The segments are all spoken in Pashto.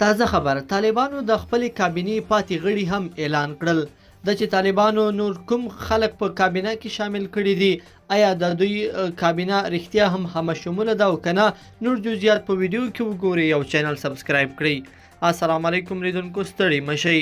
تازه خبر طالبانو د خپل کابینې پاتې غړي هم اعلان کړل د چې طالبانو نور کوم خلک په کابینه کې شامل کړي دي آیا د دوی کابینه رښتیا هم همشموله ده او کنه نور جزئیات په ویډیو کې وګورئ او چینل سبسکرایب کړئ السلام علیکم لیدونکو ستړي مشئ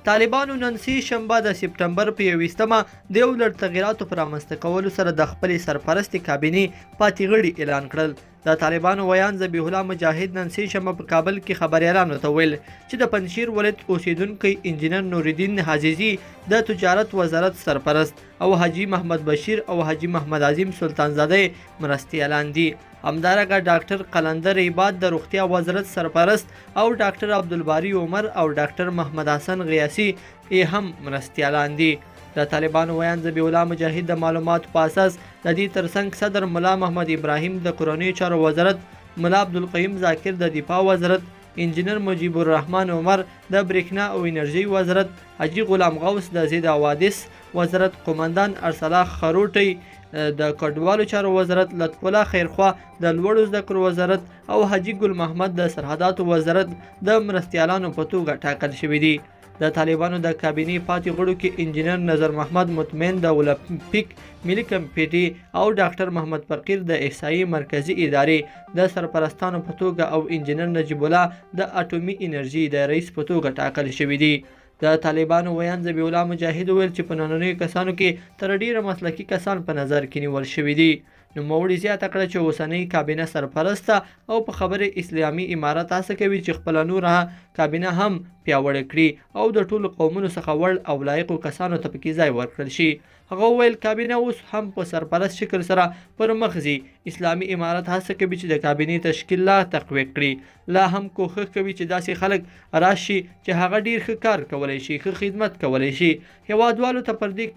طالبانو نن سه شنبه د سپټمبر په 21مه د یو لړ تغییراتو پر رامنځته کولو سره د خپل سرپرستي کابینې پاتې غړي اعلان کړل د طالبانو ویان ذبیح الله مجاهد نن سه شنبه په کابل کې خبريالانو ته ویل چې د پنځشیر ولایت اوسیدونکو انجینر نوردین حجیزي د تجارت وزارت سرپرست او حاجی محمد بشیر او حاجی محمد عظیم سلطانزاده مرستیالان دي همدارنګه ډاکټر قلندر عباد د روغتیا وزارت سرپرست او ډاکټر عبدالباری عمر او ډاکټر محمد حسن غیاسی هم مرستیالان دي د طالبانو ویان ذبیح الله مجاهد د معلوماتو په اساس د دې ترڅنګ صدر ملا محمد ابراهیم د کورنیو چارو وزارت ملا عبدالقیوم ذاکر د دفاع وزارت انجینر مجیب الرحمن عمر د برېښنا او انرژي وزارت حاجی غلام غوث د زید حوادث وزارت قومندان ارسلا خروټی د کډوالو چارو وزارت لطف الله خیرخوا د لوړو زده کړو وزارت او حاجی ګل محمد د سرحداتو وزارت د مرستیالانو په توګه ټاکل شوي دي د طالبانو د کابینې پاتې غړو کې انجینر نظر محمد مطمئن د اولمپیک ملي کمیټې او ډاکټر محمد فقیر د احصایي مرکزی ادارې د سرپرستانو په توګه او انجینر نجیب الله د اټومي انرژي د رئیس په توګه ټاکل شوي دي د طالبانو ویان ذبیح الله مجاهد ویل چې په نننیو کسانو کې تر ډیره مسلکي کسان په نظر کې نیول شوي دي نوموړي زیاته کړه چې اوسنۍ کابینه سرپرسته او په خبرې اسلامي امارت هڅه کوي چې خپله نوره کابینه هم پیاوړې کړي او د ټولو قومونو څخه وړ او لایقو کسانو ته پکې ځای ورکړل شي هغه وویل کابینه اوس هم په سرپرست شکل سره پر مخ ځي اسلامي امارت هڅه کوي چې د کابینې تشکیل لا تقویه کړي لا هم کوښښ کوي چې داسې خلک راشي چې هغه ډیر ښه کار کولی شي ښه خدمت کولی شي هیوادوالو ته پر دې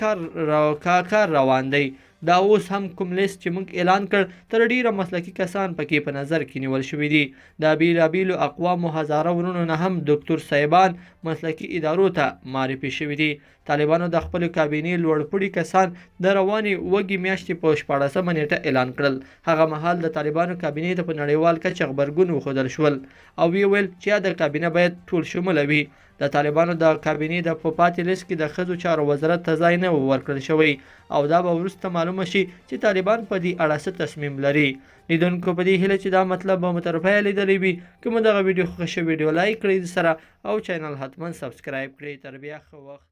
کار روان دی دا اوس هم کوم لیست چې موږ اعلان کړ تر ډیره مسلکي کسان پکې په نظر کې نیول شوي دي د بیلابیلو اقوامو هزاره ورونو نه هم ډاکټر صاحبان مسلکي ادارو ته معرفي شوي دي طالبانو د خپل کابینې لوړپوړي کسان د روانې وږي میاشتې په 14مه نیټه اعلان کړل هغه مهال د طالبانو کابینې ته په نړیوال کچه غبرګون وښودل شول او ویل چې د کابینه باید ټول شموله وي د طالبانو د کابینې د پاتې لیست کې د ښځو چارو وزارت ته ځای نه ورکړل شوی او دا به وروسته معلومه شي چې طالبان په دې اړه څه تصمیم لري لیدونکو په دې هیله چې دا مطلب به مو تر پایه لیدلی وي که مو دغه ویډیو خوښه ویډیو لایک کړئ سره او چینل حتما سبسکرایب کړئ تر بیا ښه وخت